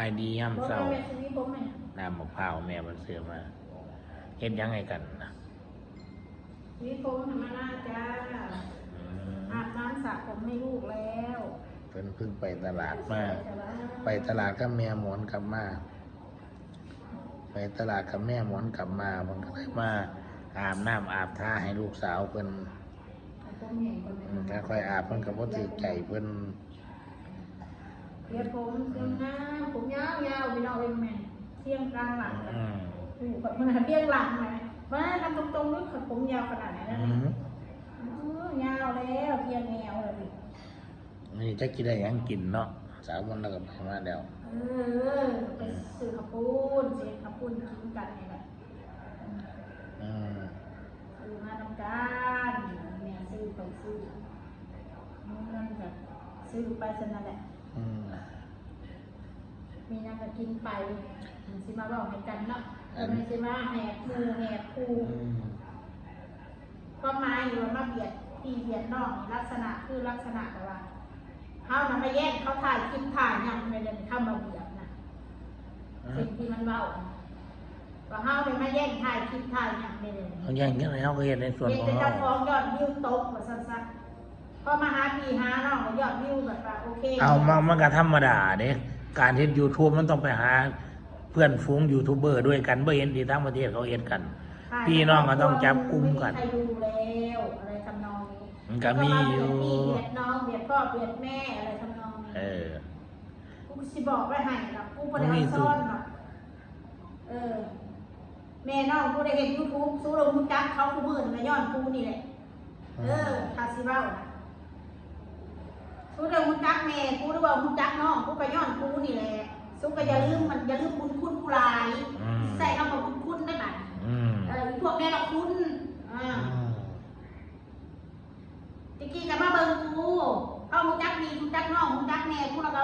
ไอดีย่ำเศร้า แม่ซื้อผมไหม น้ำมะพร้าวแม่มันซื้อมาเฮ็ดยังไงกันนะ ซื้อผมธรรมดาจ้าอาบน้ำสระผมให้ลูกแล้ว เพิ่งไปตลาดมาไปตลาดกับแม่หมอนกลับมาไปตลาดกับแม่หมอนกลับมามันก็เลยมาอาบน้ำอาบท่าให้ลูกสาวเพิ่นค่อยอาบเพิ่นก็บ่ถือใจเพิ่น เดี๋ยวผมคือหน้าผมยาวๆไปนอนเป็นแม่เที่ยงกลางหลังแบบมันเที่ยงหลังไหมว่าทำตรงๆนึกขัดผมยาวขนาดไหนนะยาวแล้วเที่ยงแนวเลย นี่จะกินได้ยังกินเนาะสาวมันแล้วก็ไปมาแล้วไปซื้อข้าวปุ้นเจ๊ข้าวปุ้นกินกันนี่แหละซื้อมาทำการแม่ซื้อไปซื้อเงินแบบซื้อไปสนั่นแหละมีนั่งก็กินไปสิมาบอกให้กันเนาะไม่ใช่ว่าแหกมือแหกคูก็มาอยู่มาเบียดตีเบียดนอกลักษณะคือลักษณะแต่ว่าเขานำมาแยกเขาถ่ายคลิปถ่ายยังไม่ได้เข้ามาเบียดนะสิ่งที่มันเบาว่าเขาเลยมาแยกถ่ายคลิปถ่ายยังไม่ได้เขาแย่งกันแล้วก็เห็นในส่วนของ เจ้าข เรา องยอดวิวตกแบบสั้นๆพอมาหาพี่หาน้องยอดวิวแบบโอเคเอามันก็ธรรมดาเด้การเฮ็ด YouTube มันต้องไปหาเพื่อนฝูงยูทูบเบอร์ด้วยกันบ่เห็นที่ทั้งประเทศเขาเฮ็ดกันพี่น้องก็ต้องจับกลุ่มกันใครดูแล้วอะไรทำนองนี้มันก็มีอยู่เบียดน้องเบียดพ่อเบียดแม่อะไรทำนองนี้กูสิบอกไว้ให้หรอกกูบ่ได้ซ่อนหรอกแม่น้องกูได้เห็น YouTube สู้ลงมึงจักเขากูมื้อน่ะย้อนกูนี่แหละถ้าสิเว้านะสู้ลงมึงจักแม่กูหรือว่ามึงจักน้องกูก็ย้อนกูนี่แหละสู้ก็อย่าลืมบุญคุณกูหลายใส่คำว่าบุญคุณได้บัดพวกแม่เราคุณตะกี้จะมาเบิ่งกูเอามึงจักดีมึงจักน้องมึงจักแม่กูละก็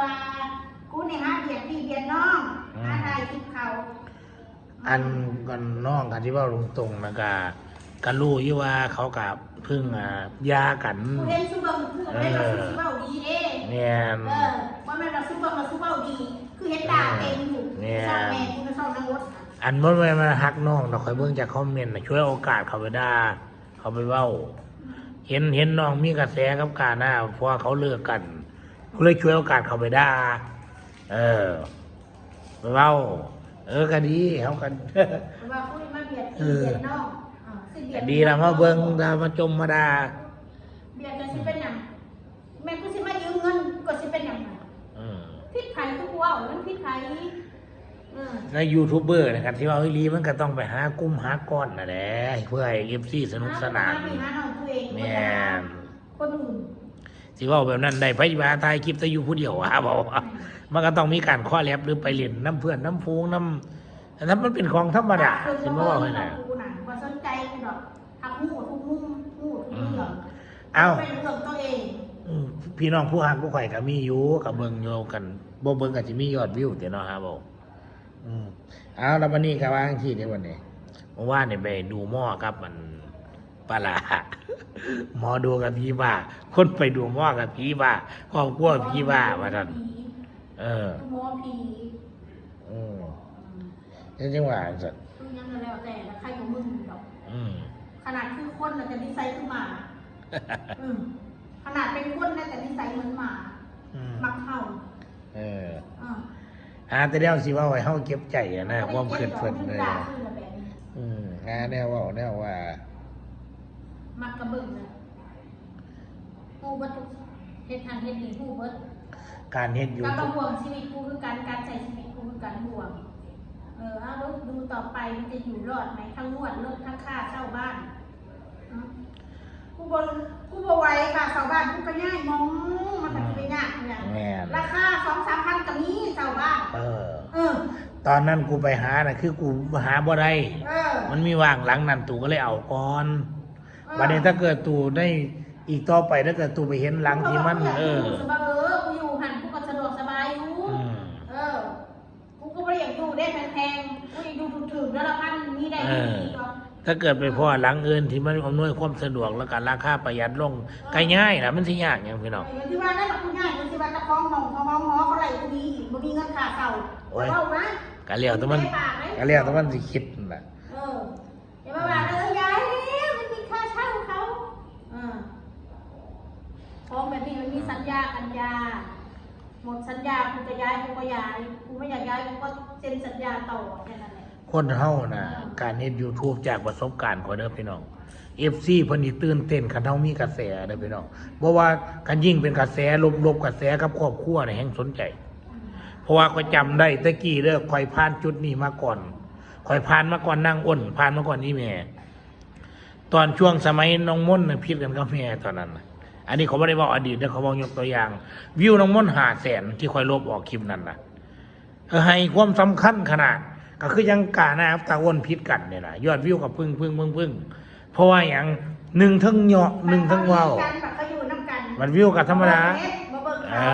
กูนี่หาเบียดพี่เบียดน้องหาได้คิดเขาอันกันน้องกันที่ว่าตรงๆนะก็รู้อยู่ว่าเขากับพึ่งยากันเห็นซุเบิ่งคือแม่เราซุเบ้าดีเด้เนี่ยว่าแม่เราซุเบิ่งเราซุเบ้าดีคือเห็นด่าเต็มอยู่ชอบแม่กูก็ชอบนางรถอันเมื่อมาฮักน้องเราคอยเบิ่งจากคอมเมนต์ช่วยโอกาสเขาไปด่าเขาไปเว้าเห็นน้องมีกระแสกับการหน้าเพราะเขาเลิกกันก็เลยช่วยโอกาสเขาไปด่าไปเว้าก็ดีเขากันว่าคุยมาเบียดพี่เบียดน้องดีแล้วมาเบิ่งมาจมมาด่าเบียดกันสิเป็นหยังแม่กูสิมายืมเงินก็สิเป็นหยังพิษไผ่ทุกว่ามันพิษไผ่ในยูทูบเบอร์นะครับที่ว่าลีมันก็ต้องไปหากุ้มหาก้อนน่ะแหละเพื่อให้FCสนุกสนานแม่คนอื่นสิว่าแบบนั้นได้ไผว่าถ่ายคลิปแต่อยู่ผู้เดียวบอกว่ามันก็ต้องมีการข้อแลบหรือไปเล่นน้ำเพื่อนน้ำฟูงน้ำนั้นมันเป็นของธรรมดาสิมาว่าให้น่ะบ่สนใจกูดอกทักหูทุกมุมหูทุกเรื่องเป็นเรื่องตัวเองพี่น้องผู้ฮักผู้ข่อยก็มีอยู่กับเบิ่งโยกันบ่เบิ่งก็สิมียอดวิวแต่เนาะครับบอกเอาแล้ววันนี้ก็ว่าจังซี่เด้วันนี้เมื่อวานนี่ไปดูหม้อครับมันปลาหมอดูกับผีบ้าคนไปดูหม้อกับผีบ้าครอบครัวผีบ้าว่าซั่นหม้อผีจังหวะซั่นยังแล้วแต่ใครของมึงดอกขนาดคือคนน่ะแต่นิสัยคือหมาขนาดเป็นคนนะแต่นิสัยเหมือนหมามักเห่าแต่เดี๋ยวสิว่าไว้เฮาเก็บใจนะความคิดเพิ่นเลยแนวว่ามักกระเบิ่งนะฮู้เบิดเฮ็ดทางเฮ็ดดีฮู้เบิดการเฮ็ดอยู่การห่วงชีวิตกูคือการใช้ชีวิตกูคือการห่วงเอาดูต่อไปมันจะอยู่รอดไหมทั้งนวดรถทั้งค่าเช่าบ้านกูบ่ไหวค่ะเช่าบ้านกูก็ง่ายมองมันก็สิยากเนี่ยราคา 2-3 พันก็มีเช่าบ้านตอนนั้นกูไปหาน่ะคือกูหาบ่ได้มันมีว่างหลังนั้นตู่ก็เลยเอาก่อนบัดนี้ถ้าเกิดตู่ได้อีกต่อไปถ้าเกิดตู่ไปเห็นหลังที่มันกูอยู่หันกูก็สะดวกสบายอยู่กูก็ไม่อยากอยู่ได้แพงๆกูอยากอยู่ถูกๆแล้วละพันมีได้ดีกว่าถ้าเกิดไปพ่อหลังอื่นที่มันอำนวยความสะดวกแล้วก็ราคาประหยัดลงก็ง่ายนะมันสิยากอย่างพี่น้องที่ว่าได้แบบกูง่ายกูสิ ที่ว่าตะคองห้องหอเขาไหลกูมีอีกบ่มีเงินค่าเช่าเว้านะ กะเลี้ยวแต่มัน เ กะเลี้ยวแต่มันสิคิดนั่นล่ะ อย่ามาว่ายายเนี่ยมันมีค่าเช่าเขาฟ้องแบบนี้มันมีสัญญากันยาหมดสัญญากูจะย้ายกูก็ย้ายกูไม่อยากย้ายกูก็เซ็นสัญญาต่อแค่นั้นแหละ คนเฮาน่ะการเฮ็ด YouTube จากประสบการณ์ของเด้อพี่น้อง FC เพิ่นสิตื่นเต้นคันเฮามีกระแสเด้อพี่น้องบ่ว่ากันยิ่งเป็นกระแสลบกระแสกับครอบครัวนี่แฮงสนใจ เพราะว่าข้อยจำได้ตะกี้เด้อข้อยผ่านจุดนี้มาก่อนข้อยผ่านมาก่อนนางอ้นผ่านมาก่อนอีแม่ตอนช่วงสมัยน้องม่นน่ะผิดกันกับแม่ตอนนั้นน่ะอันนี้เขาบ่ได้เว้าอดีตเด้อเขาเว้ายกตัวอย่าง วิวน้องม่น500,000ที่ข้อยลบออกคลิปนั้นน่ะให้ความสำคัญขนาดก็คือยังกาหน้ากับตาอ้วนผิดกันเนี่ยล่ะยอดวิวกับพึ่งเพราะว่าหยัง1ทั้งเหยาะ1ทั้งเว้า เขาอยู่น้ำกัน มันวิวกับธรรมดา มาเบิ่งเขา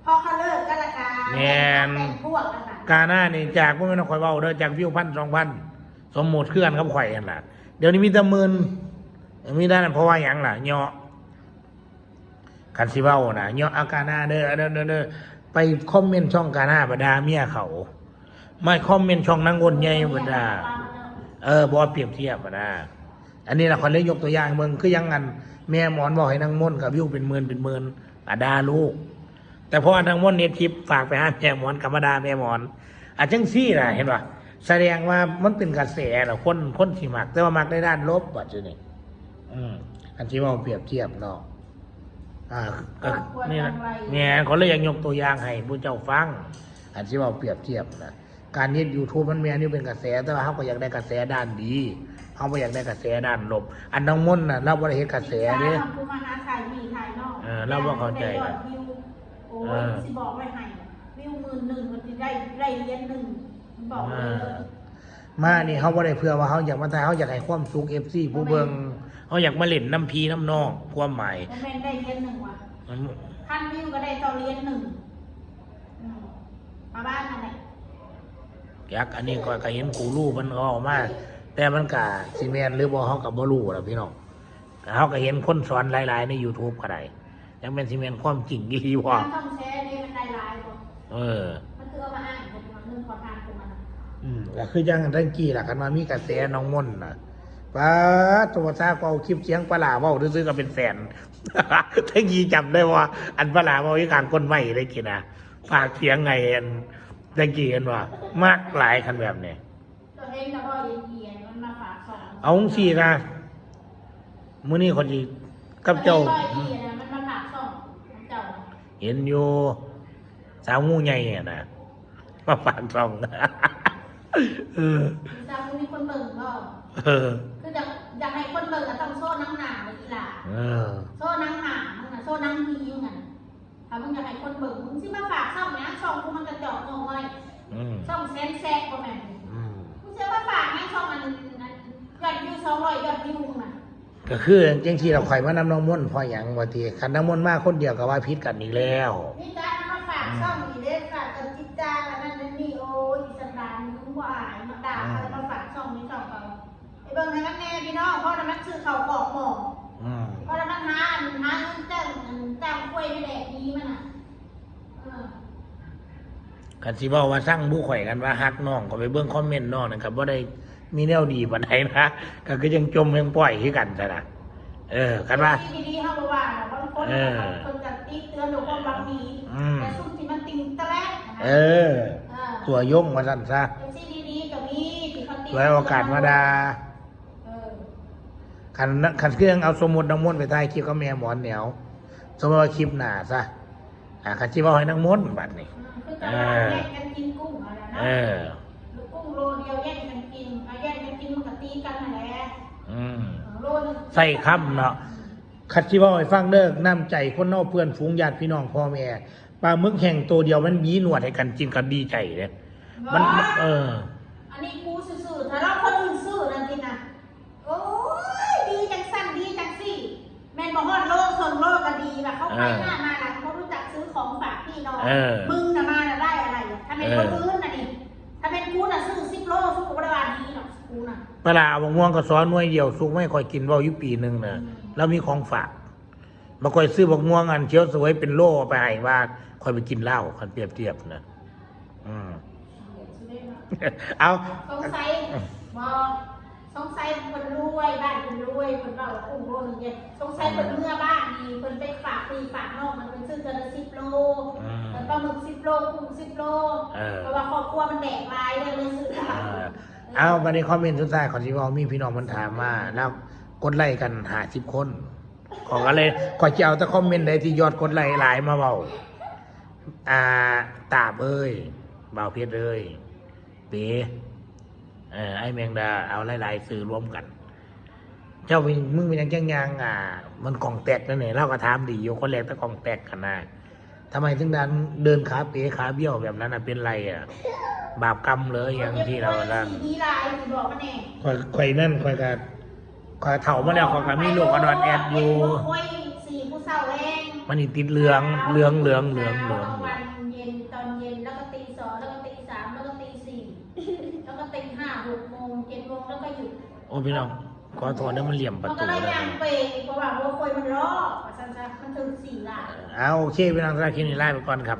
พอเขาเลิกกันละกัน แม่น พวกกันค่ะ กาหน้านี่จากบ่แม่นข่อยเว้าเด้อจากวิว1,000-2,000สมมุติคือกันกับข่อยนั่นล่ะเดี๋ยวนี้มีแต่หมื่นมีได้นั่นเพราะว่าหยังล่ะเหยาะคันสิเว้าน่ะเหยาะอากาหน้าเด้อไปคอมเมนต์ช่องกาหน้าบดาเมียเขาไม่คอมเมนต์ช่องนางอ้นใหญ่บดาบ่เปรียบเทียบบดาอันนี้ล่ะข่อยเลยยกตัวอย่างเบิ่งคือยังงั้นแม่หมอนบอกให้นางม่นกับวิวเป็นหมื่นดาลูกแต่พอนางม่นเน็ตทิปฝากไปหาแม่หมอนกับมาดาแม่หมอนจังซี่ล่ะเห็นป่ะแสดงว่ามันเป็นกระแสล่ะคนที่มักแต่ว่ามักในด้านลบบัดนี้อันที่ว่าเปรียบเทียบเนาะก็นี่นะเนี่ยเขาเลยอยากยกตัวอย่างให้ผู้เจ้าฟังอันที่ว่าเปรียบเทียบนะการเฮ็ด YouTube มันแม่นี่เป็นกระแสแต่ว่าเฮาก็อยากได้กระแสด้านดีเฮาบ่อยากได้กระแสด้านลบอันน้องมนต์น่ะเราบ่ได้เฮ็ดกระแสเด้ กูมาหาถ่ายมีถ่ายนอก เราบ่เข้าใจนะ โอ้ยสิบอกไว้ให้วิว11,000มันสิได้เหรียญ1บอกเลย มานี่เฮาบ่ได้เพื่อว่าเฮาอยากมาถ่ายเฮาอยากให้ความสุข FC ผู้เบิ่งเฮาอยากมาเล่นน้ำพีน้ำนองความหมาย แม่นได้เหรียญ1ว่ะ1,000 วิวก็ได้ต่อเหรียญ1มาบ้านนั่นแหละ ยักษ์อันนี้ก็เห็นกูรู้มันก็ออกมาแต่มันก็สิแม่นหรือบ่เฮาก็บ่รู้ล่ะพี่น้องเฮาก็เห็นคนสอนหลายๆใน YouTube ก็ได้ยังเป็นสิแม่นความจริงอีหลีบ่ ต้องแชร์นี่มันได้หลายบ่ มันคือเอามาอ้างคนมาเงินขอทานคนมัน ก็คือยังทั้งกี้ล่ะกันมามีกระแสน้องม่นน่ะป้าตัวซาก็เอาคลิปเสียงปลาหลาเว้าซื่อๆก็เป็นแสน ทั้งกี้จำได้ว่า อันปลาหลาเว้าอีกลางคนไว้ได้กินนะฝากเสียงไงอันทั้งกี้กันว่ามากหลายคันแบบนี้ ตัวเองก็พอเย็นๆมันมาฝากสอน เอาสินะมื้อนี้คนสิกับเจ้า มันมาฝากสอนเจ้า เห็นอยู่สาวงูใหญ่น่ะมาฝากช่อง จะมีคนเบิ่งก็ คืออยากให้คนเบิ่งก็ต้องโซ่นังหนาเลยอีหล่าโซ่นังหนามึงน่ะโซ่นังฮีอยู่นั่นถ้ามึงอยากให้คนเบิ่งมึงสิมาฝากช่องนะช่องกูมันกระจอกน้อยช่องแซนแซกบ่แม่นมึงสิมาฝากนะช่องมันยอดวิว200ยอดวิวน่ะ ก็คือจังที่เราข่อยมานำน้องม่นต์เพราะหยังว่าที่คันน้องม่นต์มาคนเดียวก็ว่าผิดกันอีกแล้ว นี่การมาฝากช่องนี่เด้ฝากกับจิตจาแล้วนั่นนี่โอ้ยอีสันดานมึงบ่อายมาด่าเขามาฝากช่องนี้ช่องเขาไอ้เบิ่งให้มันแน่พี่น้องเพราะมันซื้อเขาบอกหมอเพราะมันหาเงินจ้างกล้วยไม่แดกดีมันน่ะกันสิบอกว่าสร้างผู้ข่อยกันว่าฮักน้องก็ไปเบิ่งคอมเมนต์น้องนะครับว่าได้มีแนวดีปานใดนะก็คือยังจมยังปล่อยคือกันซะนะกันว่าดีๆเฮาบ่ว่าบางคนคนจะติเตือนด้วยความหวังดีแต่ซุ่มที่มันติงตะแลกตัวยงว่าซั่นซะดีๆก็มีที่เขาติ ไว้โอกาสมาดาคันเครื่องเอาสมุดน้ำมนต์ไปถ่ายคลิปกับแม่หมอนเหนียวสมมติว่าคลิปหน้าซะคันสิว่าให้นางมนต์บัดนี้แย่งกันกินกุ้งอะไรนะกุ้งโลเดียวแย่งกันกินมันก็ตีกันนั่นแหละโลนึงใส่คำเนาะคันสิว่าให้ฟังเด้อน้ำใจคนเฮาเพื่อนฝูงญาติพี่น้องพ่อแม่ปลาหมึกแห้งตัวเดียวมันมีหนวดให้กันกินกันดีใจเด้มันอันนี้กูซื่อๆถ้าเราคนอื่นซื่อนั่นสินะโอ้ยดีจังสั้นดีจังสิแม่นบอกฮอดโลกส่งโลกก็ดีแบบเขาไปหน้ามาหลังเขารู้จักซื้อของฝากพี่น้องมึงน่ะมาน่ะได้อะไรถ้าเป็นคนอื่นน่ะนี่ถ้าเป็นกูน่ะซื้อ10 โลซื้อกูบ่ได้ว่าดีหรอกกูน่ะปลาบางม่วงก็ซ้อนหน่วยเดียวสุกไม่ค่อยกินเว้าอยู่ปีนึงน่ะแล้วมีของฝาก มาค่อยซื้อบักม่วงอันเขียวสวยเป็นโล่ไปให้ว่าค่อยไปกินเหล้าคันเปรียบเทียบนะเอา สงสัยบอกสงสัยคนรวยบ้านคนรวยคนเราอุ้มโลนึงเนี่ยสงสัยคนเมื่อบ้านนี่คนไปฝากปีฝากนอกมันเป็นซื้อเดือนละ10 โลมันปลาหมึก10 โลกุ้ง10 โลเพราะว่าครอบครัวมันแดกลายเลยซื้อ เอาวันนี้คอมเมนต์สุดท้ายของที่ว่ามีพี่น้องมันถามมาแล้วกดไลค์กัน50 คนขอกันเลยขอจะเอาแต่คอมเมนต์ใดที่ยอดกดไลค์หลายมาเบาตาบเอ้ยเบาเพชรเอ้ยเป๋ไอ้แมงดาเอาหลายๆสื่อรวมกัน เจ้ามึงเป็นยังมันกล่องแตกนั่นเองเราก็ถามดีอยู่คนแรกแต่กล่องแตกขนาดทำไมถึงดันเดินขาเป๋ขาเบี้ยวแบบนั้นเป็นไรบาปกรรมเลยอย่างที่เราล่าง ดีลายบอกมันเอง คอยนั่นคอยกันคอยเถ่ามาแล้วคอยกันมีลูกกระดอนแอดอยู่ ค่อยสีผู้เศร้าแรง มันนี่ติดเหลือง วันเย็นตอนเย็นแล้วก็ตี 2แล้วก็ตี 3แล้วก็ตี 4แล้วก็ตี 5 6 โมง 7 โมงแล้วก็หยุด โอ้พี่น้องขอโทษนะมันเหลี่ยมประ มัน ตู ก็ได้ เลย ยางเปย์เพราะว่าโรคคอยมันรอมันถึง4 ล้าน เอาโอเคพี่น้องสำหรับคลิปนี้ไล่ไปก่อนครับ